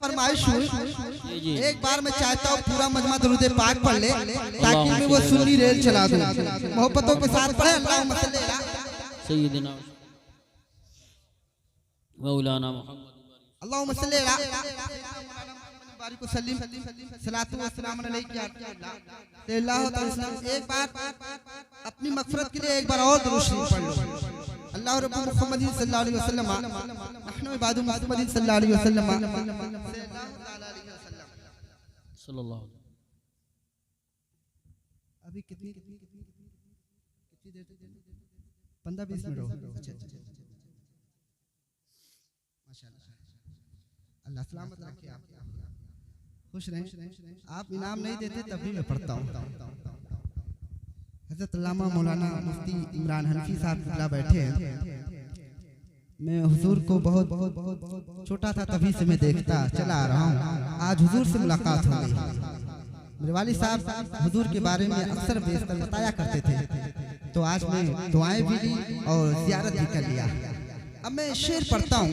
फरमाइश हुई, एक बार मैं चाहता हूँ पूरा मजमा दरूद पाक पढ़ ले ताकि मैं वो सुन्नी रेल चला दूं। मोहब्बतों के साथ पढ़े अल्लाहुम्मा सल्ली अला सय्यिदिना मौलाना मुहम्मद अल्लाहुम्मा सल्ली अला बारिक वसल्लिम सलातु व सलाम अलैका अल्लाह। एक बार अपनी मग़फ़िरत के लिए एक बार और दुरूद शरीफ पढ़ लो। अल्लाह रब्बु मुहम्मद सल्लल्लाहु अलैहि वसल्लम नहनु इबादु मुहम्मद सल्लल्लाहु अलैहि वसल्लम सल्लल्लाहु। अभी कितनी देर? 15-20 मिनट हो। अच्छा माशाल्लाह, अल्लाह सलामत रखे आप, खुश रहें। आप इनाम नहीं देते तभी मैं पढ़ता हूँ। हज़रत अल्लामा मौलाना मुफ्ती इमरान हनफी साहब बैठे हैं। मैं हुजूर को बहुत छोटा था तभी से मैं देखता चला आ रहा हूँ। आज हुजूर से मुलाकात हो गई। मेरे वालिद साहब हुजूर के बारे में अक्सर बेशतर बताया करते थे, तो आज मैं दुआएं भी ली और ज़ियारत भी कर लिया। अब मैं शेर पढ़ता हूँ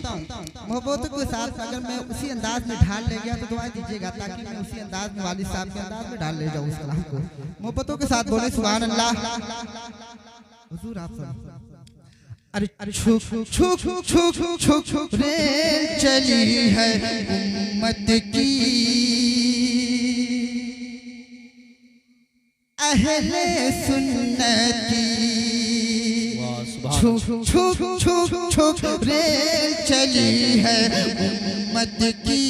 मोहब्बतों के साथ। अगर मैं उसी अंदाज में ढाल ले गया तो दुआएं दीजिएगा ताकि मैं उसी अंदाज में वालिद साहब के अंदाज में ढाल ले जाऊँ उस कलाम को। मोहब्बतों के साथ बोले सुभान अल्लाह। हुजूर आप अरे छुक छुक छुक छुक रे चली है उम्मत की अहले सुन्नत की। छुक छुक छुक छुक रे चली है उम्मत की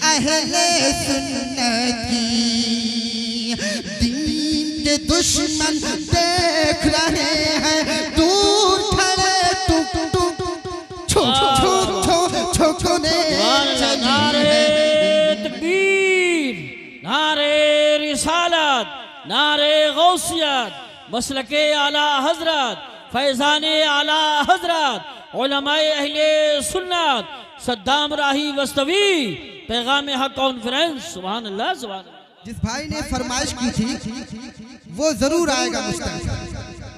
अहले सुन्नत की। दीन के दुश्मन देख रहे हैं दूर खड़े टुक टुक छुक छुक छुक छुक रे नारे तकबीर, नारे रिसालत, नारे गौसियत, मसलके आला हजरत, फैजाने आला हजरत, उलमाए अहले सुन्नत, सद्दाम राही वस्तवी, पैगाम हक कॉन्फ्रेंस। सुभान अल्लाह सुभान अल्लाह। जिस भाई ने फरमाइश की थी वो जरूर आएगा मुस्तकिल।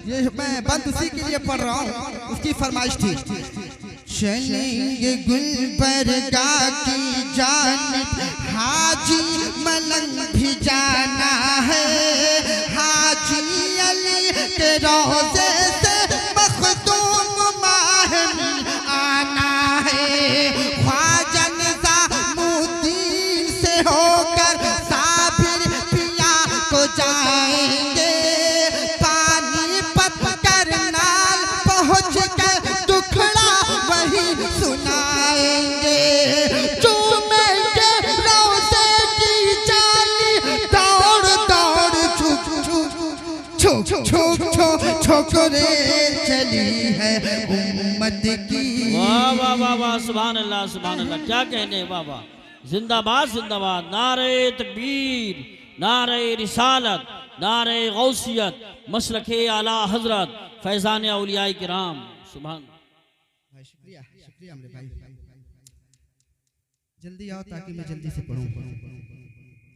ये मैं बंद उसी के लिए पढ़ रहा हूँ, उसकी फरमाइश थी। चलेंगे गुलबर्गा की जानिब हाजी मलंग भी जाना है। हाजी अली के रोज़े से मखदूम माहमी आना है। ख्वाजा निज़ामुद्दीन से होकर साबिर पिया को जाएंगे। पानीपत करनाल पहुँच कर दुखड़ा वही सुनाएंगे। चूमेंगे रोज़े की जाली दौड़ दौड़ छुक छुक छुक छुक छुक छुक रे चली है उम्मत की। वाह वाह वाह वाह, सुभान अल्लाह सुभान अल्लाह। क्या कहने बाबा, जिंदाबाद जिंदाबाद। नारे तकबीर, नारे रिसालत, नारे गौसियत, मसलके आला हजरत, फैजान औलियाए किराम। सुभान। शुक्रिया शुक्रिया मेरे भाई, जल्दी आओ ताकि मैं जल्दी से पढ़ूं।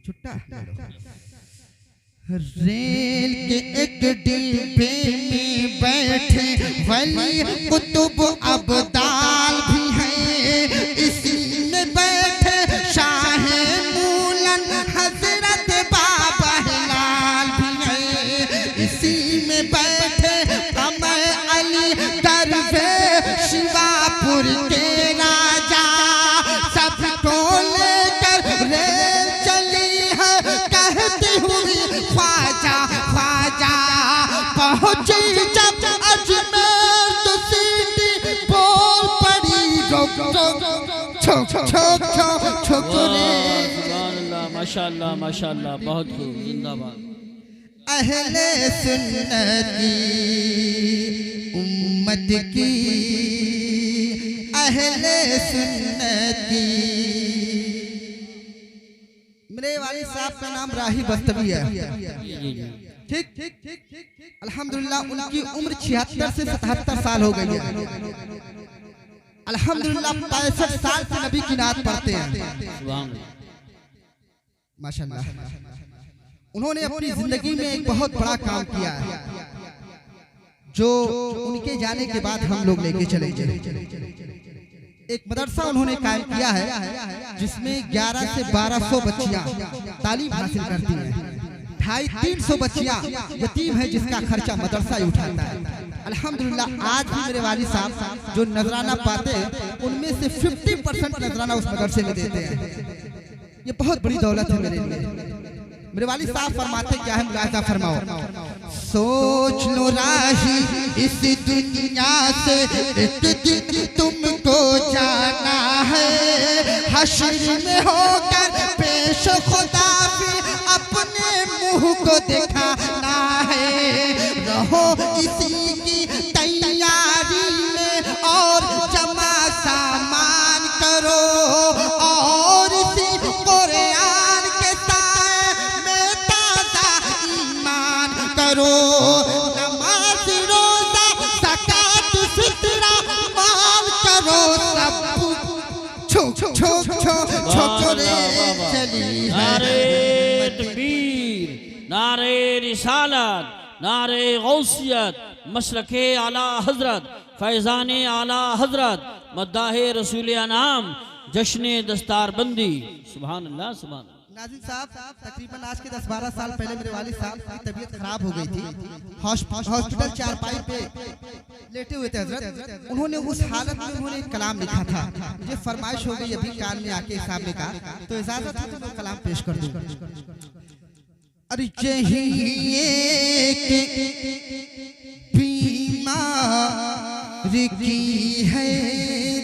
छुट्टा रेल के एक डिब्बे में बैठे वली कुतुब अब्दाल भी हैं। इसी में बैठे शाह मूलन हजरत बाबा लाल भी हैं। इसी में बैठे कमर अली दरवेश शिवापुर के राजा। सबको लेकर रेल चली है कहती हुई ख्वाजा ख्वाजा। पहुंची जब अजमेर तो सीटी बोल पड़ी रुक रुक छुक छुक छुक छुक रे। सुभान अल्लाह माशाअल्लाह माशाअल्लाह, बहुत खूब, जिंदाबाद। अहले सुन्नत की उम्मत की अहले सुन्नत की। मेरे वालिद साहब का नाम राही बस्तवी है। ठीक ठीक ठीक अल्हम्दुलिल्लाह उनकी उम्र 76 से 77 साल हो गई है। अल्हम्दुलिल्लाह 65 साल से नबी की नात पढ़ते हैं माशाअल्लाह। उन्होंने अपनी जिंदगी में एक बहुत बड़ा काम किया है जो उनके जाने के बाद हम लोग लेके चले। एक मदरसा उन्होंने कायम किया है जिसमें 11 से 1200 बच्चियां तालीम हासिल करती हैं। 250-300 बच्चियां यतीम हैं जिसका खर्चा मदरसा ही उठाता है। अल्हम्दुलिल्लाह आज भी मेरे वालिद साहब जो नजराना पाते हैं उनमें से 50% नजराना उस मदरसे में देते हैं। ये बहुत बड़ी दौलत है मेरे लिए। मेरे वालिद साहब फरमाते क्या है, मुलाहिजा फरमाओ। सोच लो राही इस दुनिया से एक दिन तुमको जाना है, हश्र में होकर पेश खुदा फिर अपने मुंह को दिखाना है। रहो इसी की तैयारी में और जमा सामान करो, और इसी कुरान के साए में ताजा ईमान करो। नमाज रोजा ज़कात फित्रा माल करो, सब छोकरे चली है। नारे तकबीर, नारे रिसालत, नारे गौसियत, मसलके आला हजरत, फैज़ान आला हजरत, मद्दाहे रसूल अनाम, जश्न दस्तारबंदी। सुभान अल्लाह, सुभान अल्लाह। नाज़िम साहब तकरीबन आज के 10-12 साल पहले मेरे वालिद साहब की तबीयत खराब हो गई थी। हॉस्पिटल चारपाई पे लेटे हुए थे हजरत। उन्होंने उस हालत में उन्होंने एक कलाम लिखा था। मुझे फरमाइश हो गई अभी कान में आके साहब ने कहा तो इजाजत है तो मैं कलाम पेश कर दूं। अरे चाहिए कि बीमार की है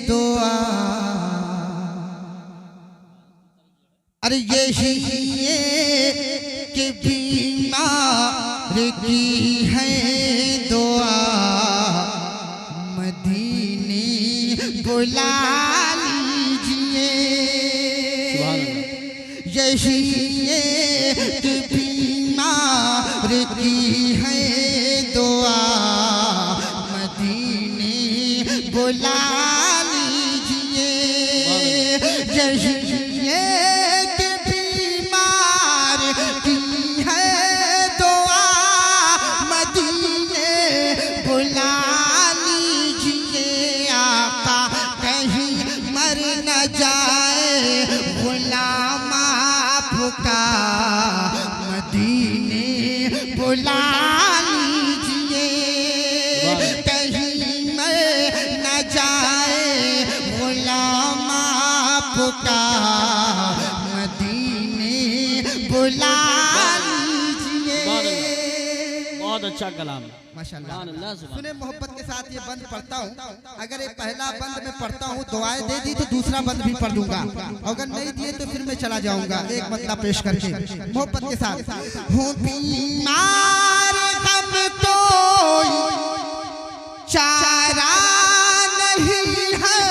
दुआ, अरे यही कि बीमार की है दुआ, मदीने बुला लीजिए। यही कि बीमार की है दुआ, मदीने बुला लीजिए। यही मदीने बुला लीजिए, कहीं मैं न जाए गुलाम आपका, मदीने बुला लीजिए। बहुत अच्छा कलाम माशाअल्लाह। सुने मोहब्बत के साथ ये बंद पढ़ता हूँ। अगर ये पहला बंद में पढ़ता हूँ दुआएं दे दी तो दूसरा बंद भी पढ़ दूंगा, अगर नहीं दिए तो फिर मैं चला जाऊंगा एक मतलब पेश करके मोहब्बत के साथ। हूँ बीमार हम तो चारा नहीं है,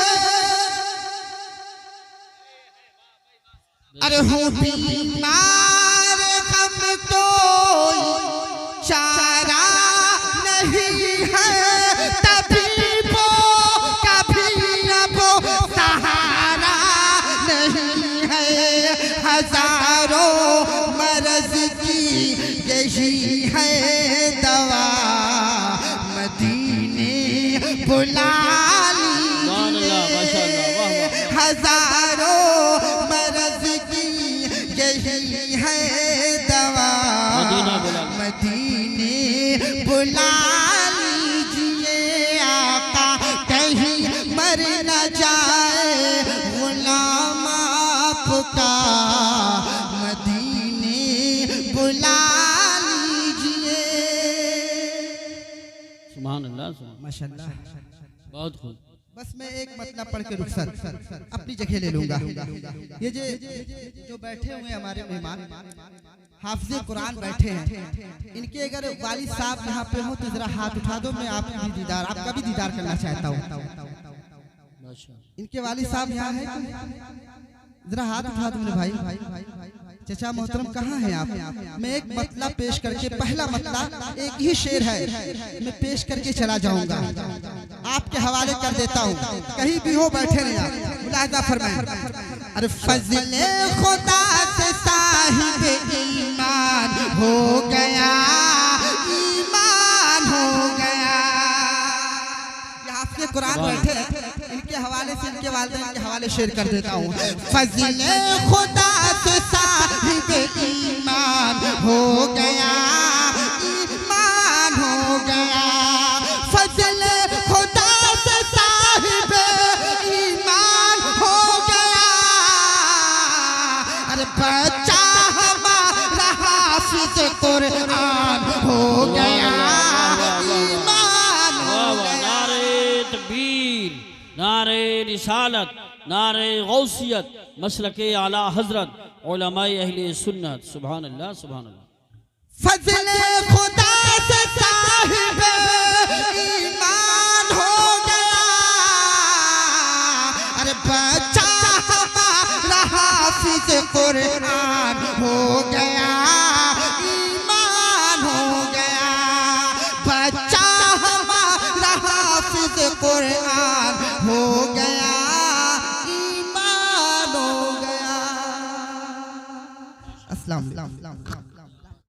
अरे हूँ बीमार हम तो चारा नहीं है, तबीबो कभी अब सहारा नहीं है। हजारों मर्ज की यही है दवा, मदीने बुला लीजिए। हजारों मर्ज की यही है दवा, मदीने बुला लीजिए। आका कहीं मर न जाए गुलाम आपका, मदीने बुला लीजिए। सुभान अल्लाह, माशाअल्लाह। बहुत खूब। बस मैं एक मतलब पढ़ के रुखसत अपनी जगह ले लूंगा। ये जो बैठे हुए हमारे मेहमान हाफिज़े कुरान बैठे हैं, इनके अगर वालिद साहब यहाँ पे हो तो जरा हाथ उठा दो, मैं आपका भी दीदार करना चाहता हूँ। इनके वालिद साहब यहाँ है, जरा हाथ उठा दो मेरे भाई। चचा मोहतरम कहाँ हैं आप? मैं एक मतलब पेश करके, पहला मतलब एक ही शेर है, मैं पेश करके चला जाऊंगा, आपके हवाले कर देता हूँ, कहीं भी हो बैठे नहीं आप, मुलाहिजा फरमाएं। अरे फज़ले खुदा से साहिब ईमान हो गया, ईमान हो गया। ये हाफिज़े कुरान बैठे, इनके इनके हवाले से, इनके वालिदैन के हवाले शेयर कर देता हूँ। फज़ले खुदा से साहिब ईमान हो गया, ईमान हो गया। फज़ले खुदा से साहिब ईमान हो गया। अरे बच्चा हमारा हाफिज़ कुरान हो गया, ईमान हो गया। नारे तकबीर, नारे रिसालत, नारे गौसियत, मसलके आला हजरत, उलमाए अहले सुन्नत। सुभान अल्लाह, सुभान अल्लाह। फज़ले खुदा से साहिब ईमान हो गया। अरे बच्चा हमारा हाफिज़ कुरान हो गया, ईमान हो गया। बच्चा हमारा हाफिज़ कुरान हो गया, ईमान हो गया। अस्सलाम वालेकुम।